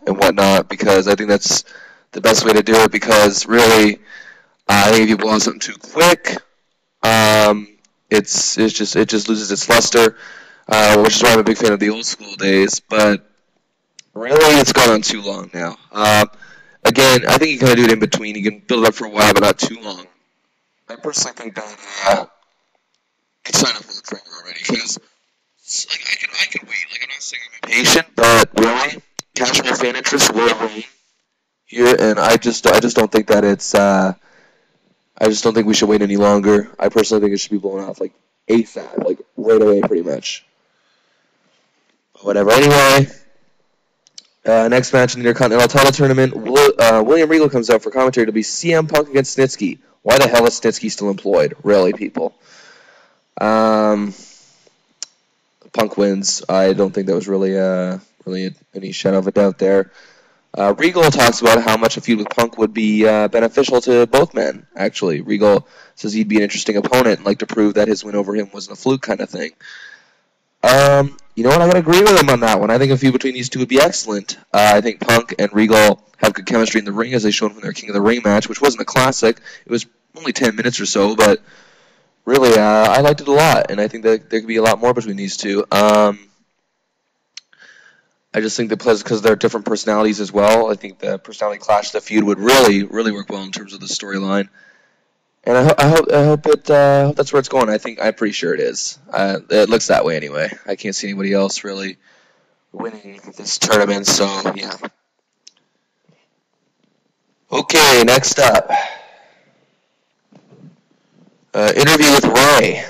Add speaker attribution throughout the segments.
Speaker 1: and whatnot, because I think that's the best way to do it, because really, I think if you blow something too quick, it just loses its luster, which is why I'm a big fan of the old school days, but really it's gone on too long now. Again, I think you kind of do it in between. You can build it up for a while, but not too long. I personally think that could sign up for the trainer already, because like I can wait. Like, I'm not saying I'm impatient, but really, casual fan interest will reign here, and I just don't think that it's I just don't think we should wait any longer. I personally think it should be blown off like ASAP, like right away, pretty much. But whatever. Anyway, next match in the Intercontinental Title Tournament, William Regal comes out for commentary to be CM Punk against Snitsky. Why the hell is Snitsky still employed? Really, people. Punk wins. I don't think that was really any shadow of a doubt there. Regal talks about how much a feud with Punk would be beneficial to both men, actually. Regal says he'd be an interesting opponent and like to prove that his win over him wasn't a fluke kind of thing. You know what? I'm going to agree with him on that one. I think a feud between these two would be excellent. I think Punk and Regal have good chemistry in the ring, as they showed from their King of the Ring match, which wasn't a classic. It was only 10 minutes or so, but really, I liked it a lot, and I think that there could be a lot more between these two. I just think that because of their different personalities as well, I think the personality clash of the feud would really, really work well in terms of the storyline. And I hope that's where it's going. I'm pretty sure it is. It looks that way anyway. I can't see anybody else really winning this tournament, so yeah. Okay, next up. Interview with Ray.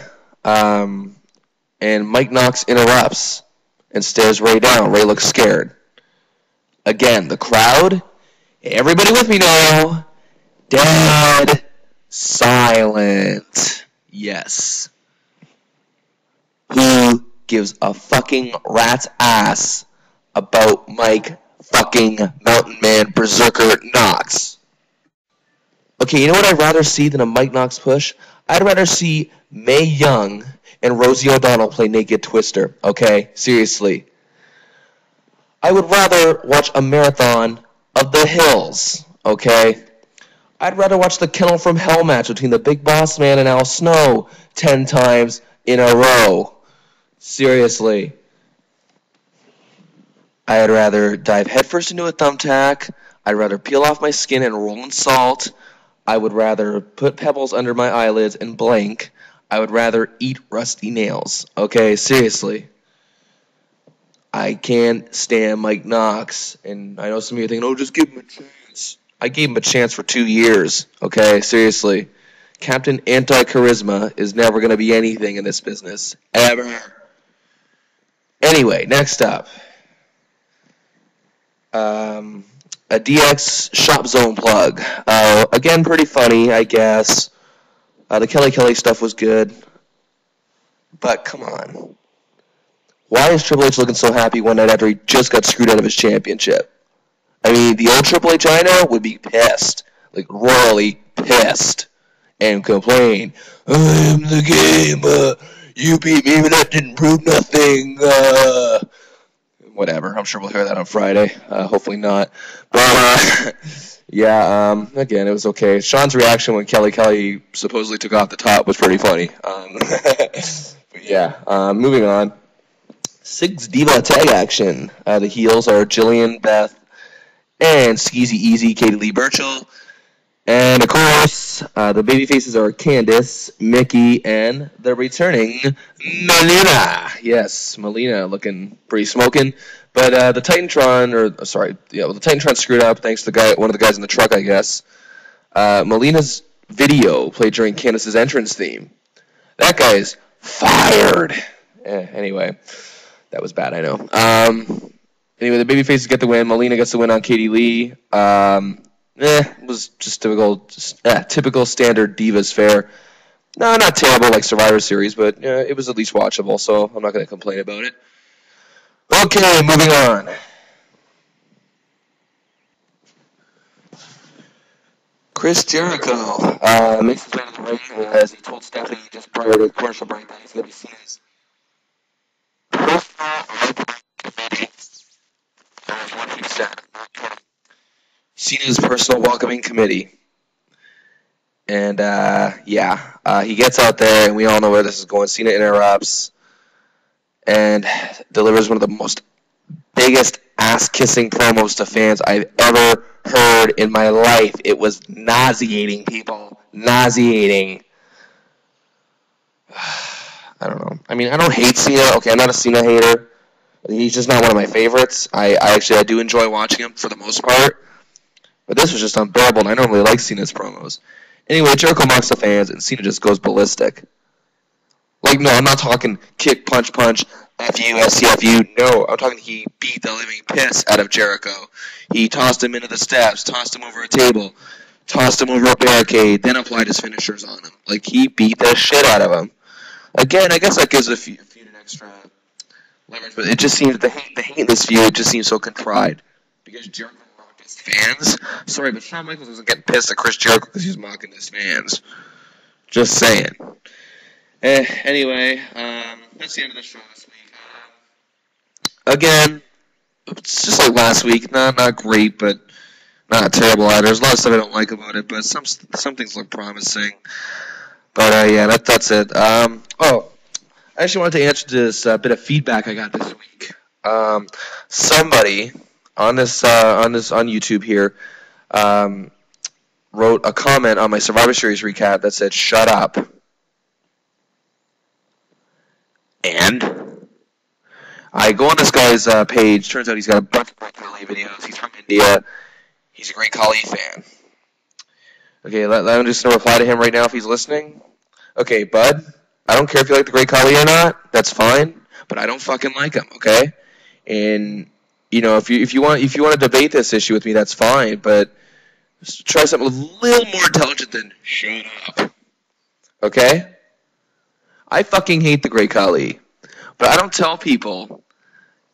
Speaker 1: And Mike Knox interrupts and stares Ray down. Ray looks scared. Again, the crowd, everybody with me now, dead silent. Yes. Who gives a fucking rat's ass about Mike fucking Mountain Man Berserker Knox? Okay, you know what I'd rather see than a Mike Knox push? I'd rather see Mae Young and Rosie O'Donnell play Naked Twister, okay? Seriously. I would rather watch a marathon of The Hills, okay? I'd rather watch the Kennel from Hell match between the Big Boss Man and Al Snow 10 times in a row. Seriously. I'd rather dive headfirst into a thumbtack. I'd rather peel off my skin and roll in salt. I would rather put pebbles under my eyelids and blink. I would rather eat rusty nails. Okay, seriously. I can't stand Mike Knox. And I know some of you are thinking, oh, just give him a chance. I gave him a chance for 2 years. Okay, seriously. Captain Anti-Charisma is never going to be anything in this business. Ever. Anyway, next up. A DX Shop Zone plug. Again, pretty funny, I guess. The Kelly stuff was good. But come on. Why is Triple H looking so happy one night after he just got screwed out of his championship? I mean, the old Triple H I know would be pissed. Like, royally pissed. And complain. I am the game. You beat me, but that didn't prove nothing. Whatever. I'm sure we'll hear that on Friday. Hopefully not. But, yeah, again, it was okay. Sean's reaction when Kelly supposedly took off the top was pretty funny. But yeah, moving on. Six Diva tag action. The heels are Jillian, Beth, and Skeezy Easy, Katie Lee Burchill. And, of course, the babyfaces are Candice, Mickey, and the returning Melina. Yes, Melina looking pretty smoking. But the Titantron, the Titantron screwed up thanks to one of the guys in the truck, I guess. Melina's video played during Candice's entrance theme. That guy's fired. Anyway, that was bad, I know. Anyway, the babyfaces get the win. Melina gets the win on Katie Lee. It was just typical standard Divas fare. No, not terrible like Survivor Series, but it was at least watchable, so I'm not going to complain about it. Okay, moving on. Chris Jericho makes his way to the ring as he told Stephanie just prior to the commercial break that he's going to be seen as what he said. Cena's personal welcoming committee. And, he gets out there, and we all know where this is going. Cena interrupts and delivers one of the most biggest ass-kissing promos to fans I've ever heard in my life. It was nauseating, people. Nauseating. I don't know. I mean, I don't hate Cena. Okay, I'm not a Cena hater. He's just not one of my favorites. I do enjoy watching him for the most part. But this was just unbearable, and I normally like Cena's promos. Anyway, Jericho mocks the fans, and Cena just goes ballistic. Like, no, I'm not talking kick, punch, F-U, S-C-F-U. No, I'm talking he beat the living piss out of Jericho. He tossed him into the steps, tossed him over a table, tossed him over a barricade, then applied his finishers on him. Like, he beat the shit out of him. Again, I guess that gives a feud an extra leverage, but it just seems, the hate in this feud just seems so contrived. Because Jericho mocked his fans? Sorry, but Shawn Michaels wasn't getting pissed at Chris Jericho because he was mocking his fans. Just saying. Anyway, that's the end of the show this week. Again, it's just like last week. Not great, but not terrible either. There's a lot of stuff I don't like about it, but some things look promising. But that's it. I actually wanted to answer this bit of feedback I got this week. Somebody on YouTube here wrote a comment on my Survivor Series recap that said, "Shut up." And I go on this guy's page. Turns out he's got a bunch of great Kali videos. He's from India. He's a great Kali fan. Okay, I'm just going to reply to him right now if he's listening. Okay, bud, I don't care if you like the great Kali or not. That's fine, but I don't fucking like him, okay? And, if you want to debate this issue with me, that's fine, but try something a little more intelligent than shut up. Okay? I fucking hate the great Kali, but I don't tell people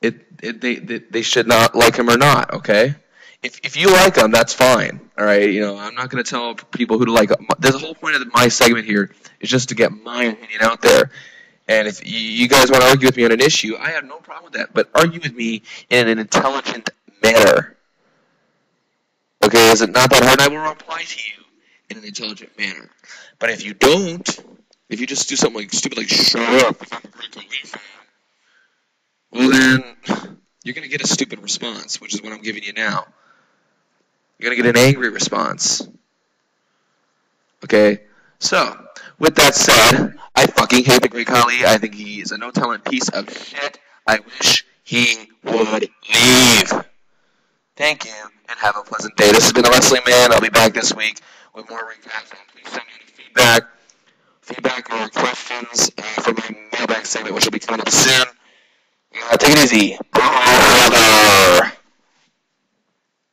Speaker 1: they should not like him or not. Okay, if you like him, that's fine. All right, I'm not going to tell people who to like him. The whole point of my segment here is just to get my opinion out there. And if you guys want to argue with me on an issue, I have no problem with that. But argue with me in an intelligent manner. Okay, is it not that hard? I will reply to you in an intelligent manner. But if you don't, if you just do something like stupid, like shut up, well then you're gonna get a stupid response, which is what I'm giving you now. You're gonna get an angry response. Okay, so with that said, I fucking hate the great Kali. I think he is a no-talent piece of shit. I wish he would leave. Thank you, and have a pleasant day. This has been the Wrestling Man. I'll be back this week with more recaps. Please send me any feedback or questions for my mailbag segment, which will be coming up soon. Take it easy. Brother.